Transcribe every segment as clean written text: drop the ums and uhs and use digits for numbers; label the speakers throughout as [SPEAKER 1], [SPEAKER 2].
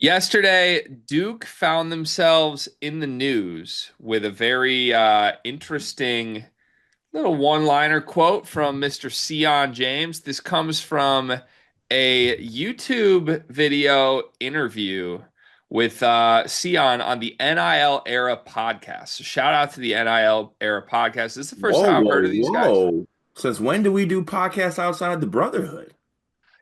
[SPEAKER 1] Yesterday, Duke found themselves in the news with a very interesting little one-liner quote from Mr. Sion James. This comes from a YouTube video interview with Sion on the NIL Era podcast. So shout out to the NIL Era podcast. This is the first
[SPEAKER 2] Whoa,
[SPEAKER 1] time I've
[SPEAKER 2] whoa,
[SPEAKER 1] heard of these guys.
[SPEAKER 2] whoa. Since when do we do podcasts outside the Brotherhood?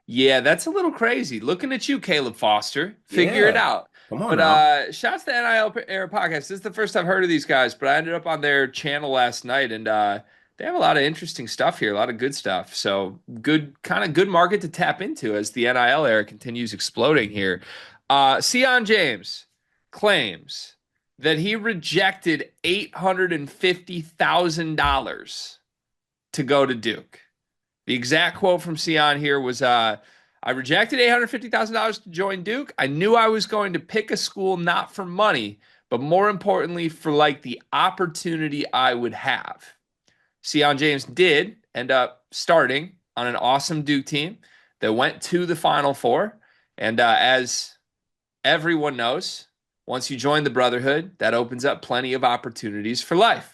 [SPEAKER 1] Yeah, that's a little crazy. Looking at you, Caleb Foster. Figure it
[SPEAKER 2] Yeah.
[SPEAKER 1] out.
[SPEAKER 2] Come on
[SPEAKER 1] But
[SPEAKER 2] now.
[SPEAKER 1] shouts to NIL Era Podcast. This is the first I've heard of these guys, but I ended up on their channel last night and they have a lot of interesting stuff here, a lot of good stuff. So good kind of good market to tap into as the NIL era continues exploding here. Sion James claims that he rejected $850,000 to go to Duke. The exact quote from Sion here was I rejected $850,000 to join Duke. I knew I was going to pick a school not for money, but more importantly, for like the opportunity I would have. Sion James did end up starting on an awesome Duke team that went to the Final Four. And as everyone knows, once you join the Brotherhood, that opens up plenty of opportunities for life.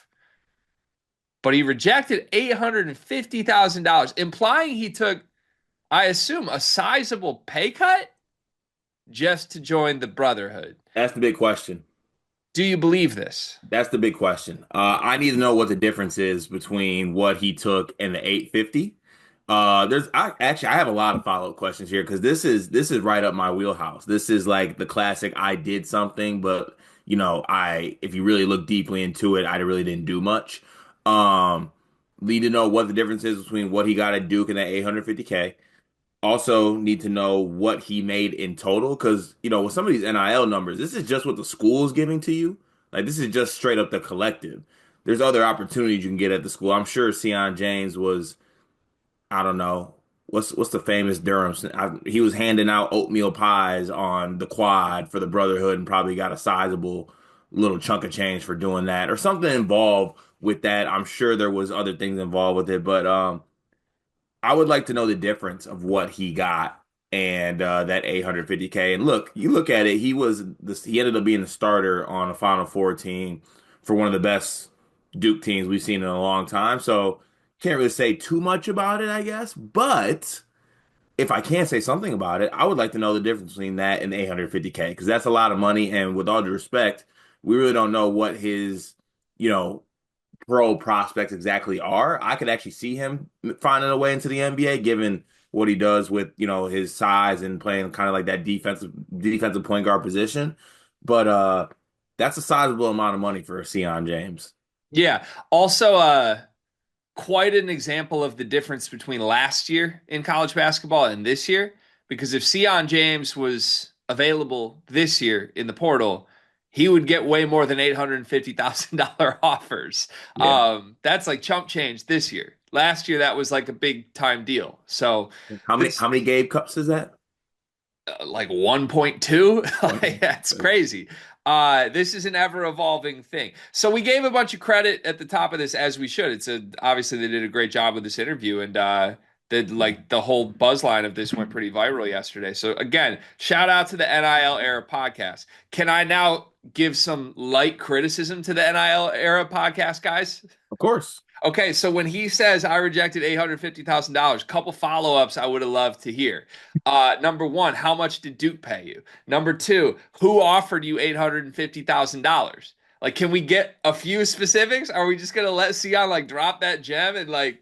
[SPEAKER 1] But he rejected $850,000, implying he took, I assume, a sizable pay cut just to join the Brotherhood.
[SPEAKER 2] That's the big question.
[SPEAKER 1] Do you believe this?
[SPEAKER 2] That's the big question. I need to know what the difference is between what he took and the 850. I have a lot of follow-up questions here because this is right up my wheelhouse. This is like the classic I did something, but I if you really look deeply into it, I really didn't do much. Um, Need to know what the difference is between what he got at Duke and that 850K. Also need to know what he made in total because with some of these NIL numbers, this is just what the school is giving to you. Like this is just straight up the collective. There's other opportunities you can get at the school. I'm sure Seion James was, I don't know, what's the famous Durham? He was handing out oatmeal pies on the quad for the Brotherhood and probably got a sizable little chunk of change for doing that or something involved with that. I'm sure there was other things involved with it, but I would like to know the difference of what he got and that 850K. And look, you look at it, he ended up being the starter on a Final Four team for one of the best Duke teams we've seen in a long time. So can't really say too much about it, I guess. But if I can say something about it, I would like to know the difference between that and 850K because that's a lot of money. And with all due respect, we really don't know what his, you know, pro prospects exactly are. I could actually see him finding a way into the NBA given what he does with, his size and playing kind of like that defensive point guard position. But that's a sizable amount of money for Seion James.
[SPEAKER 1] Yeah. Also, quite an example of the difference between last year in college basketball and this year. Because if Sion James was available this year in the portal, he would get way more than $850,000 offers.
[SPEAKER 2] Yeah.
[SPEAKER 1] That's like chump change this year. Last year, that was like a big time deal. So
[SPEAKER 2] How many
[SPEAKER 1] this
[SPEAKER 2] how many Gabe Cups is that?
[SPEAKER 1] like 1.2, like
[SPEAKER 2] One.
[SPEAKER 1] that's crazy. This is an ever evolving thing. So we gave a bunch of credit at the top of this, as we should. Obviously they did a great job with this interview, and the whole buzz line of this went pretty viral yesterday. So again, shout out to the NIL era podcast. Can I now give some light criticism to the NIL era podcast, guys?
[SPEAKER 2] Of course.
[SPEAKER 1] Okay, so when he says I rejected $850,000, couple follow-ups I would have loved to hear. Number one, how much did Duke pay you? Number two, who offered you $850,000? Like, can we get a few specifics? Are we just gonna let Sion like drop that gem and like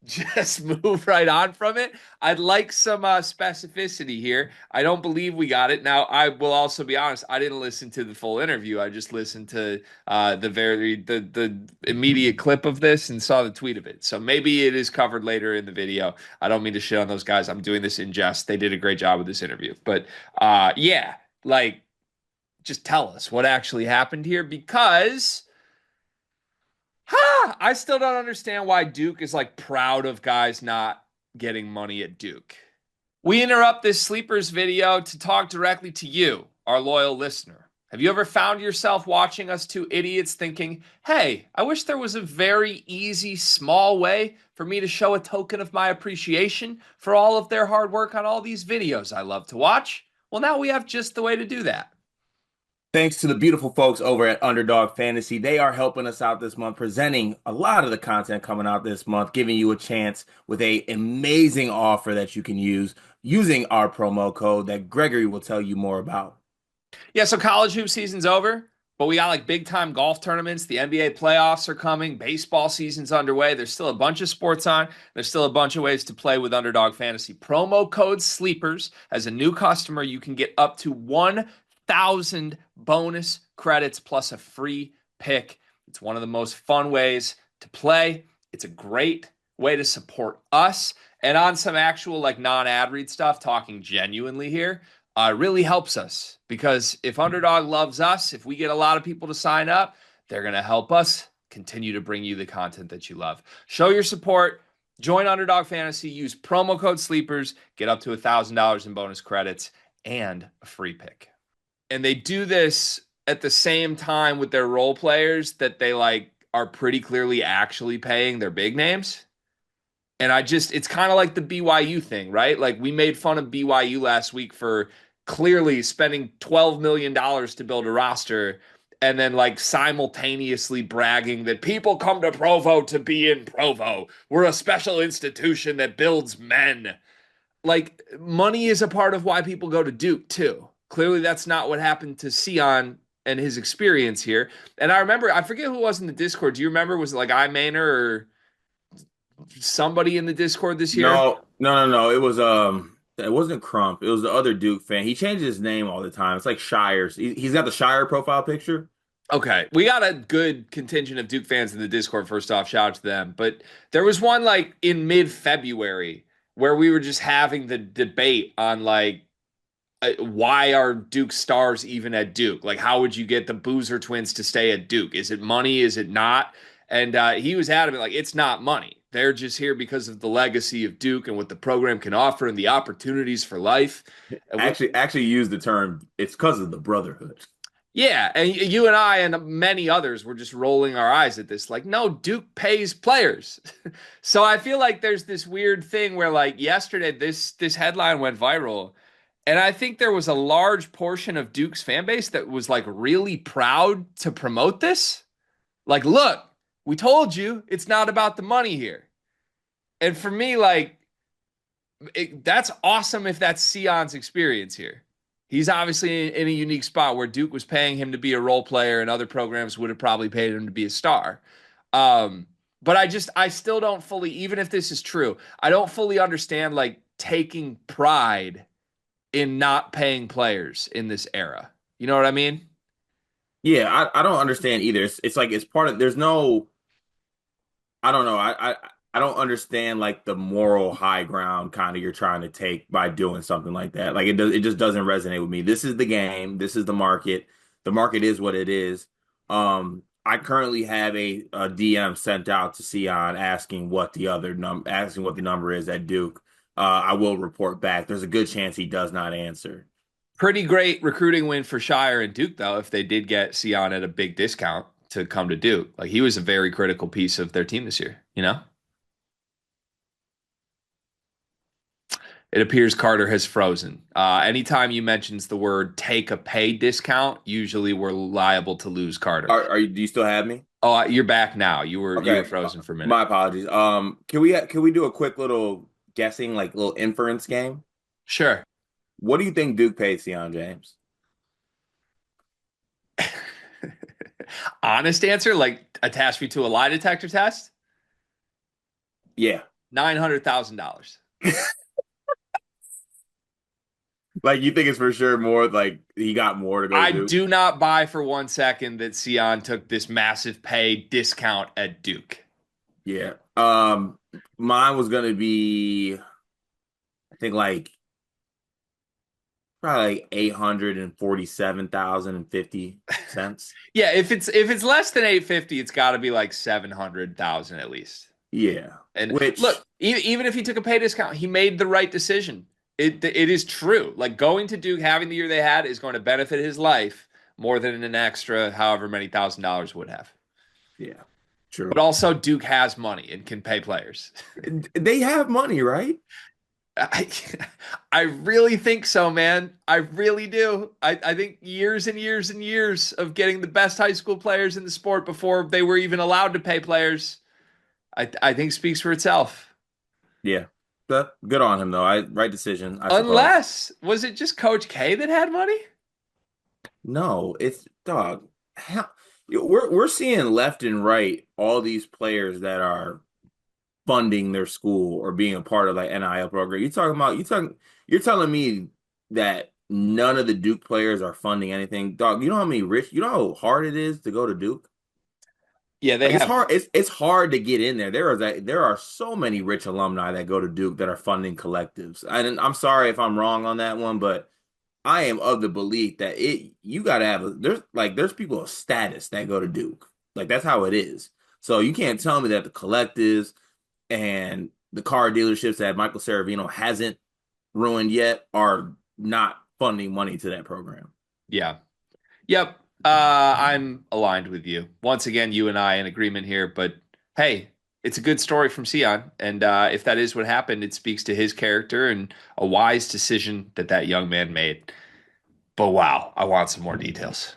[SPEAKER 1] just move right on from it? I'd like some specificity here. I don't believe we got it. Now, I will also be honest. I didn't listen to the full interview. I just listened to the immediate clip of this and saw the tweet of it. So maybe it is covered later in the video. I don't mean to shit on those guys. I'm doing this in jest. They did a great job with this interview. But yeah, like just tell us what actually happened here because I still don't understand why Duke is like proud of guys not getting money at Duke. We interrupt this sleepers video to talk directly to you, our loyal listener. Have you ever found yourself watching us two idiots thinking, hey, I wish there was a very easy, small way for me to show a token of my appreciation for all of their hard work on all these videos I love to watch? Well, now we have just the way to do that.
[SPEAKER 2] Thanks to the beautiful folks over at Underdog Fantasy. They are helping us out this month, presenting a lot of the content coming out this month, giving you a chance with a amazing offer that you can use using our promo code that Gregory will tell you more about.
[SPEAKER 1] Yeah, so college hoop season's over, but we got like big time golf tournaments. The NBA playoffs are coming. Baseball season's underway. There's still a bunch of sports on. There's still a bunch of ways to play with Underdog Fantasy. Promo code SLEEPERS. As a new customer, you can get up to 1,000 bonus credits plus a free pick. It's one of the most fun ways to play. It's a great way to support us. And on some actual like non-ad read stuff, talking genuinely here, really helps us because if Underdog loves us, if we get a lot of people to sign up, they're going to help us continue to bring you the content that you love. Show your support. Join Underdog Fantasy. Use promo code SLEEPERS. Get up to $1,000 in bonus credits and a free pick. And they do this at the same time with their role players that they like are pretty clearly actually paying their big names. And it's kind of like the BYU thing, right? Like we made fun of BYU last week for clearly spending $12 million to build a roster and then like simultaneously bragging that people come to Provo to be in Provo. We're a special institution that builds men. Like money is a part of why people go to Duke too. Clearly that's not what happened to Sion and his experience here. And I remember, I forget who it was in the Discord. Do you remember? Was it like iMainer or somebody in the Discord this year?
[SPEAKER 2] No. It wasn't Crump. It was the other Duke fan. He changes his name all the time. It's like Shires. He's got the Shire profile picture.
[SPEAKER 1] Okay, we got a good contingent of Duke fans in the Discord. First off, shout out to them. But there was one like in mid-February where we were just having the debate on like why are Duke stars even at Duke? Like, how would you get the Boozer twins to stay at Duke? Is it money? Is it not? And he was adamant, like, it's not money. They're just here because of the legacy of Duke and what the program can offer and the opportunities for life. And
[SPEAKER 2] Actually use the term, it's because of the brotherhood.
[SPEAKER 1] yeah, and you and I and many others were just rolling our eyes at this, like, no, Duke pays players. So I feel like there's this weird thing where, like, yesterday this headline went viral, and I think there was a large portion of Duke's fan base that was like really proud to promote this. Like, look, we told you it's not about the money here. And for me, like, that's awesome if that's Sion's experience here. He's obviously in a unique spot where Duke was paying him to be a role player and other programs would have probably paid him to be a star. Um, but I still don't fully, even if this is true, I don't fully understand like taking pride in not paying players in this era. You know what I mean?
[SPEAKER 2] Yeah, I don't understand either. It's like it's part of there's no I don't know. I don't understand like the moral high ground kind of you're trying to take by doing something like that. Like it just doesn't resonate with me. This is the game. This is the market. The market is what it is. I currently have a DM sent out to Sion asking what the number is at Duke. I will report back. There's a good chance he does not answer.
[SPEAKER 1] Pretty great recruiting win for Shire and Duke, though, if they did get Sion at a big discount to come to Duke. Like he was a very critical piece of their team this year, you know? It appears Carter has frozen. Anytime you mentions the word take a pay discount, usually we're liable to lose Carter.
[SPEAKER 2] Do you still have me?
[SPEAKER 1] Oh, you're back now. You were
[SPEAKER 2] Okay,
[SPEAKER 1] frozen for a minute.
[SPEAKER 2] my apologies. Can we do a quick little guessing, like little inference game?
[SPEAKER 1] Sure.
[SPEAKER 2] What do you think Duke paid Sion James?
[SPEAKER 1] Honest answer, like attach me to a lie detector test.
[SPEAKER 2] Yeah.
[SPEAKER 1] $900,000.
[SPEAKER 2] Like you think it's for sure more like he got more to go to
[SPEAKER 1] I
[SPEAKER 2] Duke?
[SPEAKER 1] do not buy for 1 second that Sion took this massive pay discount at Duke.
[SPEAKER 2] Yeah. Mine was gonna be I think like probably like 847,050 cents.
[SPEAKER 1] Yeah, if it's less than 850, it's got to be like 700,000 at least.
[SPEAKER 2] Yeah.
[SPEAKER 1] And
[SPEAKER 2] Which
[SPEAKER 1] look, even if he took a pay discount, he made the right decision. It is true. Like going to Duke, having the year they had, is going to benefit his life more than an extra however many $1,000 would have.
[SPEAKER 2] yeah,
[SPEAKER 1] But
[SPEAKER 2] true.
[SPEAKER 1] also, Duke has money and can pay players.
[SPEAKER 2] They have money, right?
[SPEAKER 1] I, I really think so, man. I really do. I think years and years and years of getting the best high school players in the sport before they were even allowed to pay players, I think speaks for itself.
[SPEAKER 2] Yeah. Good on him though. Right decision, I suppose.
[SPEAKER 1] Unless, was it just Coach K that had money?
[SPEAKER 2] No, it's dog. We're seeing left and right all these players that are funding their school or being a part of like NIL program. You're telling me that none of the Duke players are funding anything. Dog, you know how many rich, you know how hard it is to go to Duke?
[SPEAKER 1] Yeah, they
[SPEAKER 2] Like
[SPEAKER 1] have.
[SPEAKER 2] it's hard to get in there. There are so many rich alumni that go to Duke that are funding collectives. And I'm sorry if I'm wrong on that one, but I am of the belief that you got to have there's people of status that go to Duke. Like that's how it is. So you can't tell me that the collectives and the car dealerships that Michael Saravino hasn't ruined yet are not funding money to that program.
[SPEAKER 1] Yeah. Yep. I'm aligned with you. Once again, you and I in agreement here, but hey, it's a good story from Sion. And if that is what happened, it speaks to his character and a wise decision that that young man made. But wow, I want some more details.